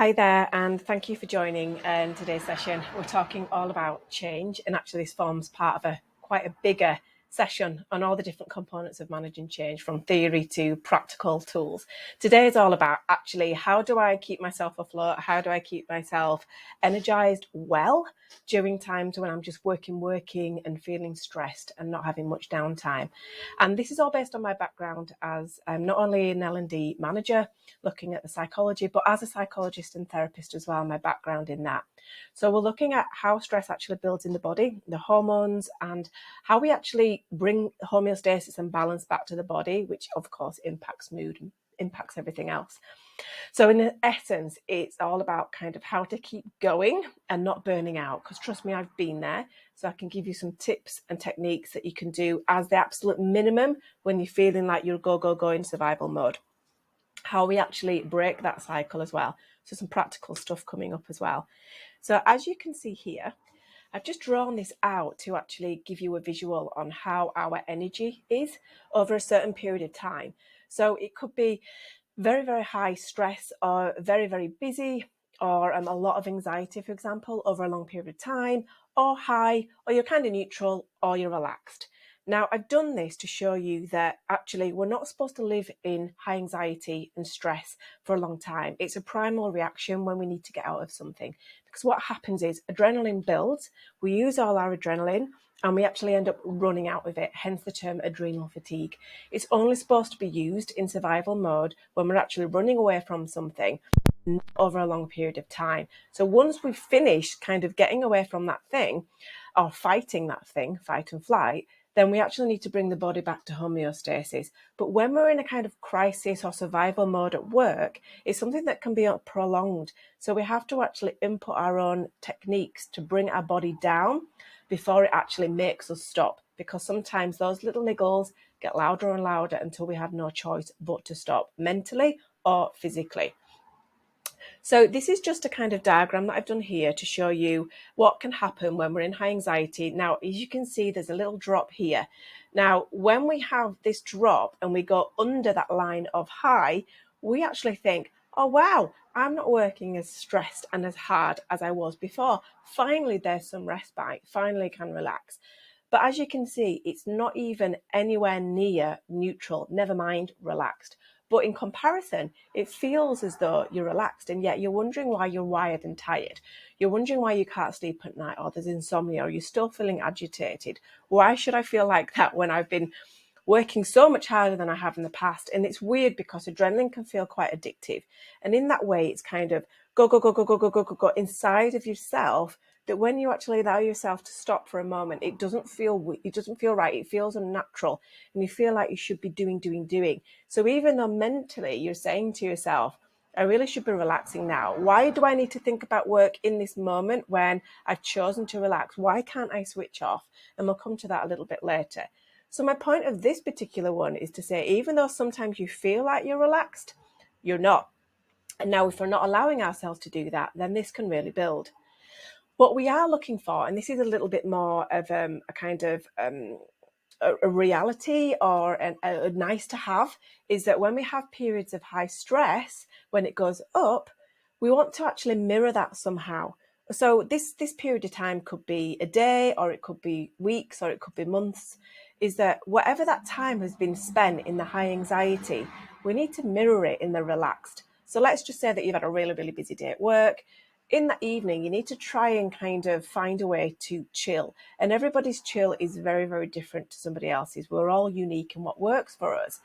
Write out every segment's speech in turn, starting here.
Hi there, and thank you for joining today's session. We're talking all about change, and actually this forms part of quite a bigger session on all the different components of managing change, from theory to practical tools. Today is all about actually how do I keep myself afloat, how do I keep myself energized well during times when I'm just working and feeling stressed and not having much downtime. And this is all based on my background as not only an L&D manager looking at the psychology, but as a psychologist and therapist as well, my background in that. So we're looking at how stress actually builds in the body, the hormones, and how we actually bring homeostasis and balance back to the body, which of course impacts mood and impacts everything else. So in essence, it's all about kind of how to keep going and not burning out, because trust me, I've been there. So I can give you some tips and techniques that you can do as the absolute minimum when you're feeling like you're go in survival mode. How we actually break that cycle as well. So some practical stuff coming up as well. So as you can see here, I've just drawn this out to actually give you a visual on how our energy is over a certain period of time. So it could be very, very high stress, or very, very busy, or a lot of anxiety, for example, over a long period of time, or high, or you're kind of neutral, or you're relaxed. Now, I've done this to show you that actually we're not supposed to live in high anxiety and stress for a long time. It's a primal reaction when we need to get out of something. Because what happens is adrenaline builds, we use all our adrenaline, and we actually end up running out of it, hence the term adrenal fatigue. It's only supposed to be used in survival mode when we're actually running away from something over a long period of time. So once we've finished kind of getting away from that thing, or fighting that thing, fight and flight, then we actually need to bring the body back to homeostasis. But when we're in a kind of crisis or survival mode at work, it's something that can be prolonged. So we have to actually input our own techniques to bring our body down before it actually makes us stop. Because sometimes those little niggles get louder and louder until we have no choice but to stop, mentally or physically. So this is just a kind of diagram that I've done here to show you what can happen when we're in high anxiety. Now, as you can see, there's a little drop here. Now, when we have this drop and we go under that line of high, we actually think, oh, wow, I'm not working as stressed and as hard as I was before. Finally, there's some respite. Finally, can relax. But as you can see, it's not even anywhere near neutral, never mind relaxed. But in comparison, it feels as though you're relaxed, and yet you're wondering why you're wired and tired. You're wondering why you can't sleep at night, or there's insomnia, or you're still feeling agitated. Why should I feel like that when I've been working so much harder than I have in the past? And it's weird because adrenaline can feel quite addictive. And in that way, it's kind of go inside of yourself, that when you actually allow yourself to stop for a moment, it doesn't feel right. It feels unnatural, and you feel like you should be doing. So even though mentally you're saying to yourself, I really should be relaxing now. Why do I need to think about work in this moment when I've chosen to relax? Why can't I switch off? And we'll come to that a little bit later. So my point of this particular one is to say, even though sometimes you feel like you're relaxed, you're not. And now if we're not allowing ourselves to do that, then this can really build. What we are looking for, and this is a little bit more of a kind of a reality, or a nice to have, is that when we have periods of high stress, when it goes up, we want to actually mirror that somehow. So this period of time could be a day, or it could be weeks, or it could be months, is that whatever that time has been spent in the high anxiety, we need to mirror it in the relaxed. So let's just say that you've had a really, really busy day at work. In that evening, you need to try and kind of find a way to chill. And everybody's chill is very, very different to somebody else's. We're all unique in what works for us.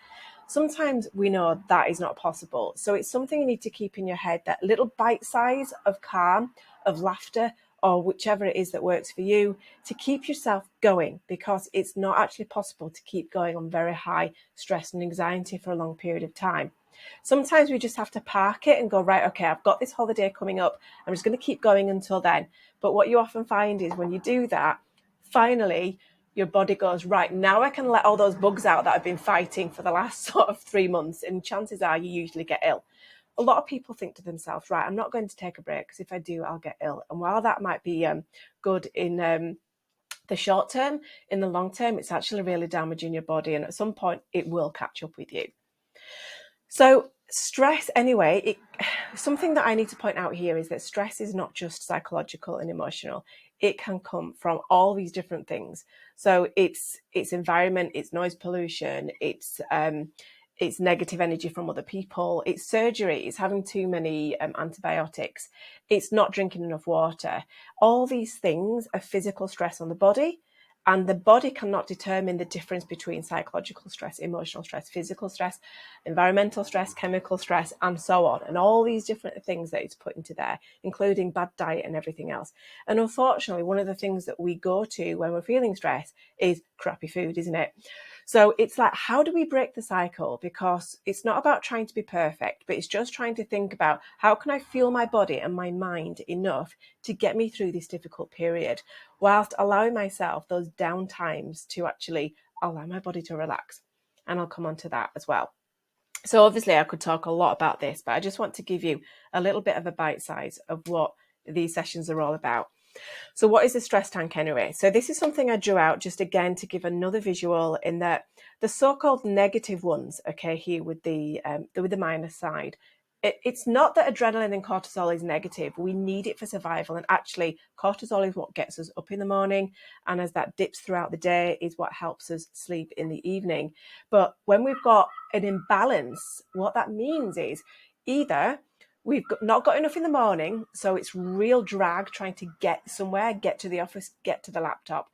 Sometimes we know that is not possible. So it's something you need to keep in your head, that little bite size of calm, of laughter, or whichever it is that works for you, to keep yourself going, because it's not actually possible to keep going on very high stress and anxiety for a long period of time. Sometimes we just have to park it and go, right, okay, I've got this holiday coming up. I'm just going to keep going until then. But what you often find is when you do that, finally, your body goes, right, now I can let all those bugs out that I've been fighting for the last sort of 3 months. And chances are you usually get ill. A lot of people think to themselves, right, I'm not going to take a break, because if I do, I'll get ill. And while that might be good in the short term, in the long term, it's actually really damaging your body. And at some point, it will catch up with you. So stress, anyway, something that I need to point out here is that stress is not just psychological and emotional. It can come from all these different things. So it's environment, it's noise pollution, it's negative energy from other people, it's surgery, it's having too many antibiotics, it's not drinking enough water. All these things are physical stress on the body, and the body cannot determine the difference between psychological stress, emotional stress, physical stress, environmental stress, chemical stress, and so on. And all these different things that it's put into there, including bad diet and everything else. And unfortunately, one of the things that we go to when we're feeling stress is crappy food, isn't it? So it's like, how do we break the cycle? Because it's not about trying to be perfect, but it's just trying to think about how can I fuel my body and my mind enough to get me through this difficult period, whilst allowing myself those down times to actually allow my body to relax. And I'll come on to that as well. So obviously I could talk a lot about this, but I just want to give you a little bit of a bite size of what these sessions are all about. So what is the stress tank anyway? So this is something I drew out just again to give another visual, in that the so-called negative ones, okay, here with the minus side, it's not that adrenaline and cortisol is negative. We need it for survival, and actually cortisol is what gets us up in the morning, and as that dips throughout the day is what helps us sleep in the evening. But when we've got an imbalance, what that means is either not got enough in the morning, so it's real drag trying to get somewhere, get to the office, get to the laptop,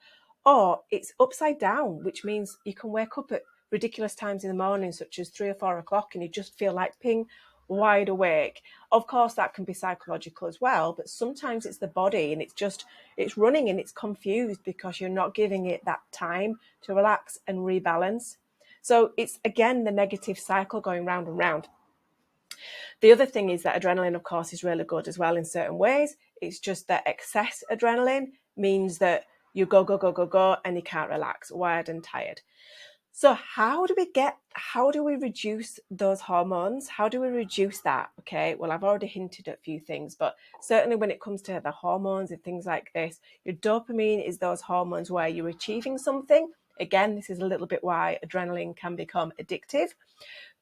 or it's upside down, which means you can wake up at ridiculous times in the morning, such as 3 or 4 o'clock, and you just feel like ping, wide awake. Of course, that can be psychological as well, but sometimes it's the body, and it's running and it's confused because you're not giving it that time to relax and rebalance. So it's, again, the negative cycle going round and round. The other thing is that adrenaline, of course, is really good as well in certain ways. It's just that excess adrenaline means that you go, go, go, go, go, and you can't relax, wired and tired. So how do we reduce those hormones? How do we reduce that? Okay, well, I've already hinted at a few things, but certainly when it comes to the hormones and things like this, your dopamine is those hormones where you're achieving something. Again, this is a little bit why adrenaline can become addictive.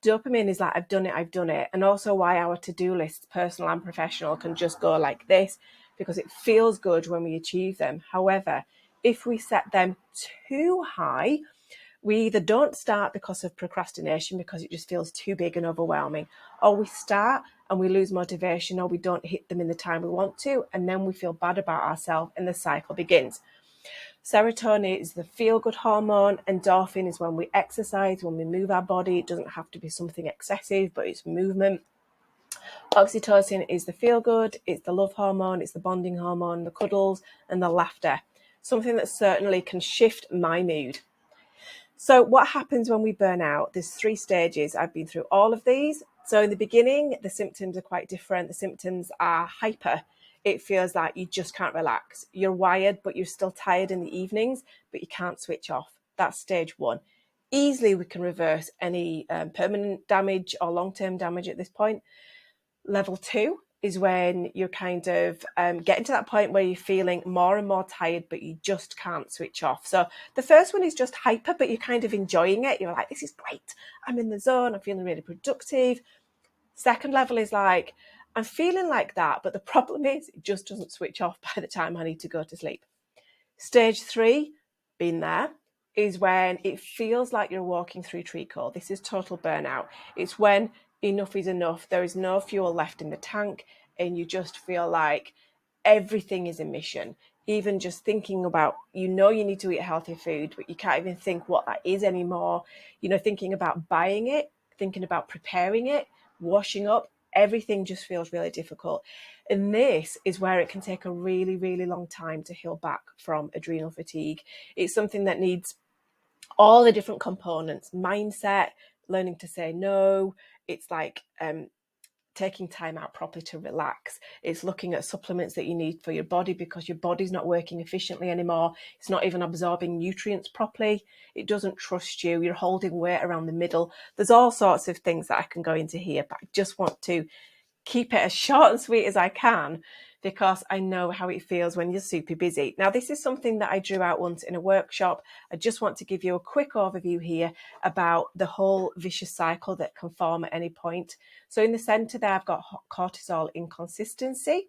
Dopamine is like, I've done it. And also why our to-do lists, personal and professional, can just go like this, because it feels good when we achieve them. However, if we set them too high, we either don't start because of procrastination, because it just feels too big and overwhelming, or we start and we lose motivation, or we don't hit them in the time we want to, and then we feel bad about ourselves and the cycle begins. Serotonin is the feel-good hormone. Endorphin is when we exercise, when we move our body. It doesn't have to be something excessive, but it's movement. Oxytocin is the feel-good, it's the love hormone, it's the bonding hormone, the cuddles and the laughter. Something that certainly can shift my mood. So what happens when we burn out? There's 3 stages. I've been through all of these. So in the beginning, the symptoms are quite different. The symptoms are hyper. It feels like you just can't relax. You're wired, but you're still tired in the evenings, but you can't switch off. That's stage 1. Easily we can reverse any permanent damage or long-term damage at this point. Level 2 is when you're kind of getting to that point where you're feeling more and more tired, but you just can't switch off. So the first one is just hyper, but you're kind of enjoying it. You're like, this is great. I'm in the zone. I'm feeling really productive. Second level is like, I'm feeling like that, but the problem is it just doesn't switch off by the time I need to go to sleep. Stage 3, been there, is when it feels like you're walking through treacle. This is total burnout. It's when enough is enough. There is no fuel left in the tank, and you just feel like everything is a mission. Even just thinking about, you need to eat healthy food, but you can't even think what that is anymore. Thinking about buying it, thinking about preparing it, washing up, everything just feels really difficult. And this is where it can take a really, really long time to heal back from adrenal fatigue. It's something that needs all the different components: mindset, learning to say no. It's like taking time out properly to relax. It's looking at supplements that you need for your body, because your body's not working efficiently anymore. It's not even absorbing nutrients properly. It doesn't trust you. You're holding weight around the middle. There's all sorts of things that I can go into here, but I just want to keep it as short and sweet as I can because I know how it feels when you're super busy. Now, this is something that I drew out once in a workshop. I just want to give you a quick overview here about the whole vicious cycle that can form at any point. So in the center there, I've got cortisol inconsistency.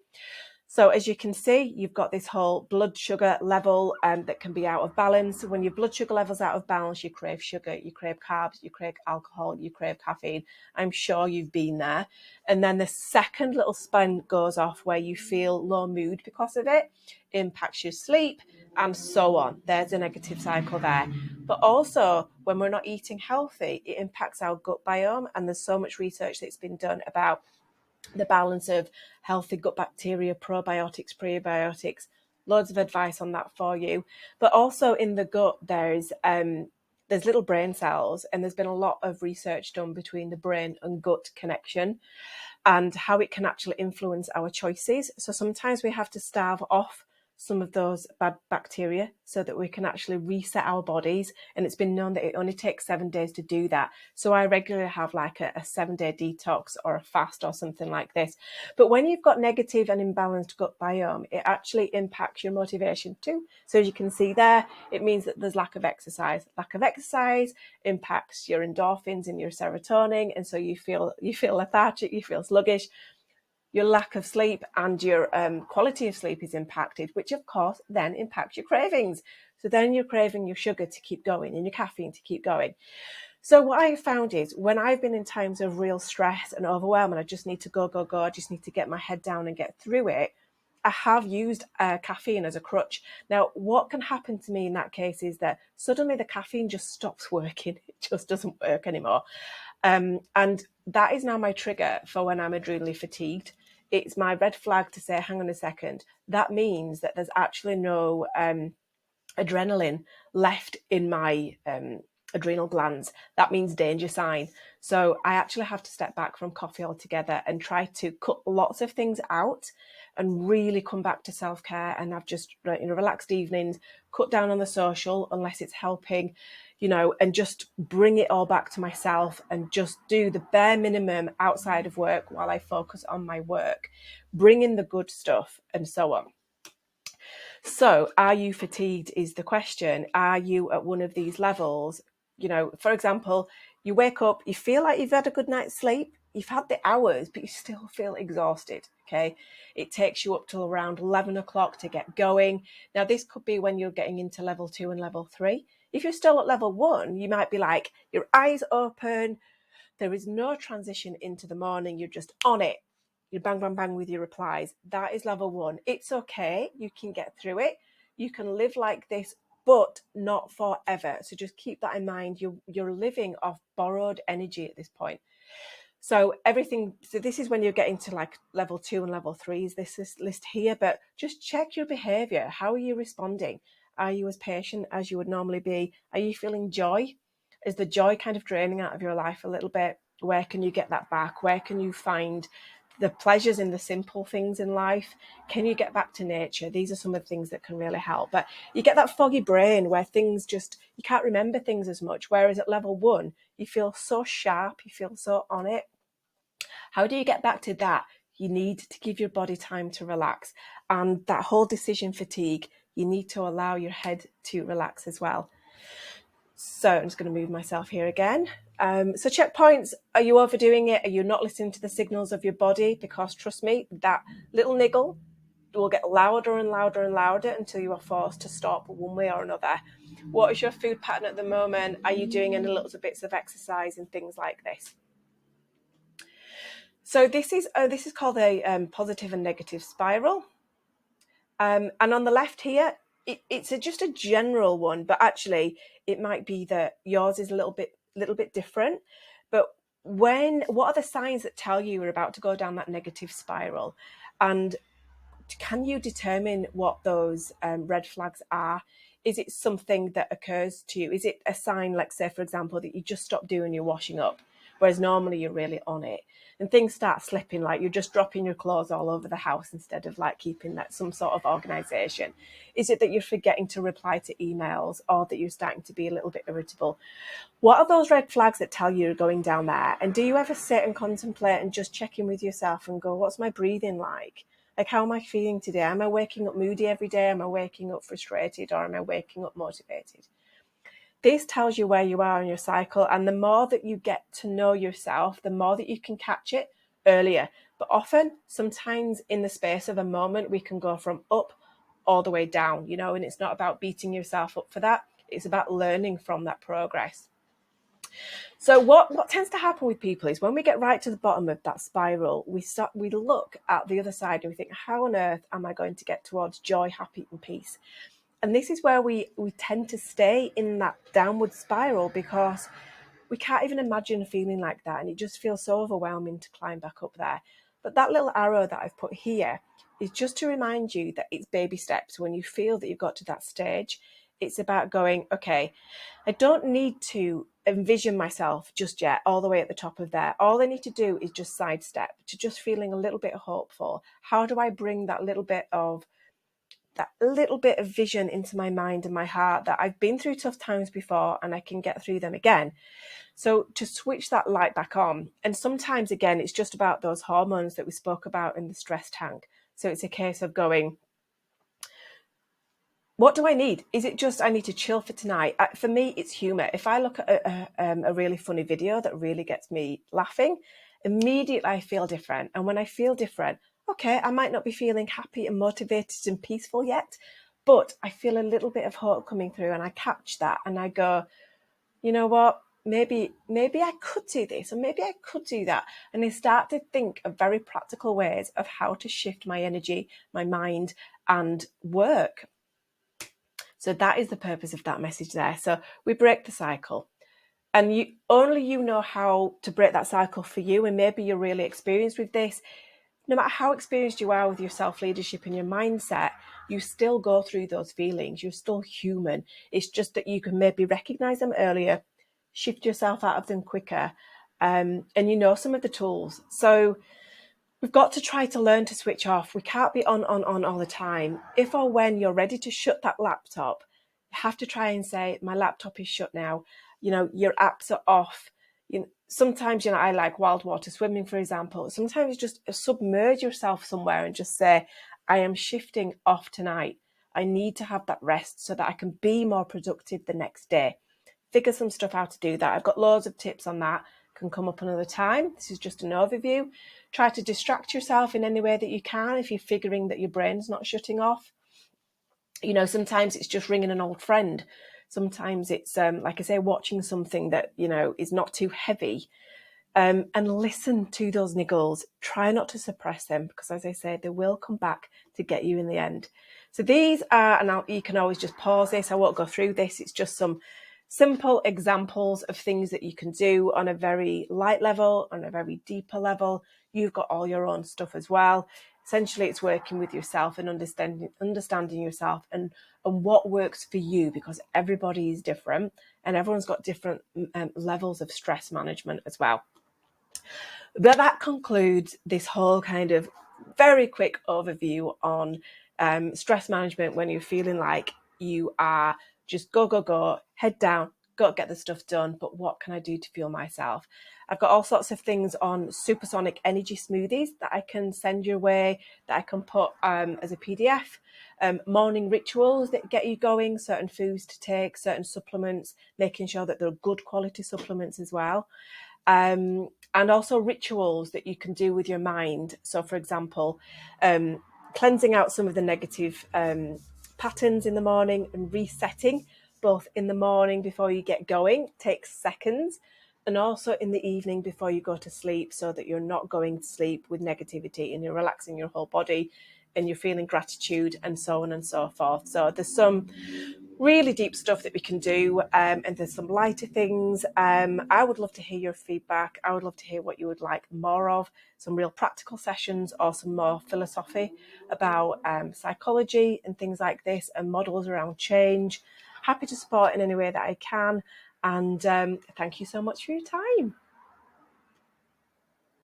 So as you can see, you've got this whole blood sugar level that can be out of balance. When your blood sugar level's out of balance, you crave sugar, you crave carbs, you crave alcohol, you crave caffeine. I'm sure you've been there. And then the second little spin goes off where you feel low mood because of it, impacts your sleep, and so on. There's a negative cycle there. But also, when we're not eating healthy, it impacts our gut biome. And there's so much research that's been done about the balance of healthy gut bacteria, probiotics, prebiotics, loads of advice on that for you. But also in the gut, there's little brain cells, and there's been a lot of research done between the brain and gut connection and how it can actually influence our choices. So sometimes we have to starve off some of those bad bacteria so that we can actually reset our bodies. And it's been known that it only takes 7 days to do that. So I regularly have like a 7-day detox or a fast or something like this. But when you've got negative and imbalanced gut biome, it actually impacts your motivation too. So as you can see there, it means that there's lack of exercise. Lack of exercise impacts your endorphins and your serotonin. And so you feel lethargic, you feel sluggish. Your lack of sleep and your quality of sleep is impacted, which of course then impacts your cravings. So then you're craving your sugar to keep going and your caffeine to keep going. So what I found is when I've been in times of real stress and overwhelm and I just need to go, I just need to get my head down and get through it, I have used caffeine as a crutch. Now, what can happen to me in that case is that suddenly the caffeine just stops working. It just doesn't work anymore. And that is now my trigger for when I'm adrenally fatigued. It's my red flag to say, hang on a second, that means that there's actually no adrenaline left in my adrenal glands. That means danger sign. So I actually have to step back from coffee altogether and try to cut lots of things out and really come back to self-care and have just relaxed evenings, cut down on the social unless it's helping, and just bring it all back to myself and just do the bare minimum outside of work while I focus on my work, bring in the good stuff and so on. So are you fatigued is the question. Are you at one of these levels? For example, you wake up, you feel like you've had a good night's sleep, you've had the hours, but you still feel exhausted. Okay. It takes you up till around 11 o'clock to get going. Now, this could be when you're getting into level 2 and level 3. If you're still at level 1, you might be like, your eyes open, there is no transition into the morning, you're just on it. You bang, bang, bang with your replies. That is level 1. It's okay. You can get through it. You can live like this, but not forever. So just keep that in mind. You're living off borrowed energy at this point. So this is when you're getting to like level 2 and level 3 is this list here, but just check your behavior. How are you responding? Are you as patient as you would normally be? Are you feeling joy? Is the joy kind of draining out of your life a little bit? Where can you get that back? Where can you find the pleasures in the simple things in life? Can you get back to nature? These are some of the things that can really help. But you get that foggy brain where things you can't remember things as much. Whereas at level 1, you feel so sharp, you feel so on it. How do you get back to that? You need to give your body time to relax. And that whole decision fatigue, you need to allow your head to relax as well. So I'm just going to move myself here again. So checkpoints, are you overdoing it? Are you not listening to the signals of your body? Because trust me, that little niggle will get louder and louder and louder until you are forced to stop one way or another. What is your food pattern at the moment? Are you doing any little bits of exercise and things like this? So this is called a positive and negative spiral. And on the left here, it's just a general one, but actually it might be that yours is a little bit different. But what are the signs that tell you you're about to go down that negative spiral? And can you determine what those red flags are? Is it something that occurs to you? Is it a sign, like say, for example, that you just stopped doing your washing up, whereas normally you're really on it? And things start slipping, like you're just dropping your clothes all over the house instead of like keeping that some sort of organization. Is it that you're forgetting to reply to emails, or that you're starting to be a little bit irritable? What are those red flags that tell you you're going down there? And do you ever sit and contemplate and just check in with yourself and go, what's my breathing like? Like, how am I feeling today? Am I waking up moody every day? Am I waking up frustrated, or am I waking up motivated? This tells you where you are in your cycle, and the more that you get to know yourself, the more that you can catch it earlier. But often, sometimes in the space of a moment, we can go from up all the way down, and it's not about beating yourself up for that. It's about learning from that progress. So what tends to happen with people is when we get right to the bottom of that spiral, we look at the other side and we think, how on earth am I going to get towards joy, happy, and peace? And this is where we tend to stay in that downward spiral because we can't even imagine feeling like that. And it just feels so overwhelming to climb back up there. But that little arrow that I've put here is just to remind you that it's baby steps. When you feel that you've got to that stage, it's about going, okay, I don't need to envision myself just yet all the way at the top of there. All I need to do is just sidestep to just feeling a little bit hopeful. How do I bring that little bit of vision into my mind and my heart, that I've been through tough times before and I can get through them again? So to switch that light back on. And sometimes, again, it's just about those hormones that we spoke about in the stress tank. So it's a case of going, what do I need? Is it just I need to chill for tonight? For me, it's humor. If I look at a really funny video that really gets me laughing, immediately I feel different. And when I feel different, okay, I might not be feeling happy and motivated and peaceful yet, but I feel a little bit of hope coming through, and I catch that and I go, you know what? Maybe I could do this, or maybe I could do that. And I start to think of very practical ways of how to shift my energy, my mind, and work. So that is the purpose of that message there. So we break the cycle, and you know how to break that cycle for you. And maybe you're really experienced with this. No matter how experienced you are with your self-leadership and your mindset, you still go through those feelings. You're still human. It's just that you can maybe recognize them earlier, shift yourself out of them quicker, and you know some of the tools. So we've got to try to learn to switch off. We can't be on all the time. If or when you're ready to shut that laptop, you have to try and say, my laptop is shut now. Your apps are off. Sometimes, I like wild water swimming, for example. Sometimes just submerge yourself somewhere and just say, I am shifting off tonight. I need to have that rest so that I can be more productive the next day. Figure some stuff out to do that. I've got loads of tips on that. Can come up another time. This is just an overview. Try to distract yourself in any way that you can if you're figuring that your brain's not shutting off. Sometimes it's just ringing an old friend. Sometimes it's, like I say, watching something that, is not too heavy. And listen to those niggles. Try not to suppress them, because as I say, they will come back to get you in the end. So these are, and you can always just pause this. I won't go through this. It's just some simple examples of things that you can do on a very light level, on a very deeper level. You've got all your own stuff as well. Essentially, it's working with yourself and understanding yourself and what works for you, because everybody is different and everyone's got different levels of stress management as well. But that concludes this whole kind of very quick overview on stress management when you're feeling like you are just go, head down, got to get the stuff done, but what can I do to fuel myself? I've got all sorts of things on supersonic energy smoothies that I can send your way, that I can put as a PDF, morning rituals that get you going, certain foods to take, certain supplements, making sure that they're good quality supplements as well. And also rituals that you can do with your mind. So, for example, cleansing out some of the negative patterns in the morning and resetting, both in the morning before you get going, takes seconds, and also in the evening before you go to sleep, so that you're not going to sleep with negativity and you're relaxing your whole body and you're feeling gratitude, and so on and so forth. So there's some really deep stuff that we can do, and there's some lighter things. I would love to hear your feedback. I would love to hear what you would like more of, some real practical sessions or some more philosophy about psychology and things like this, and models around change. Happy to support in any way that I can, and thank you so much for your time.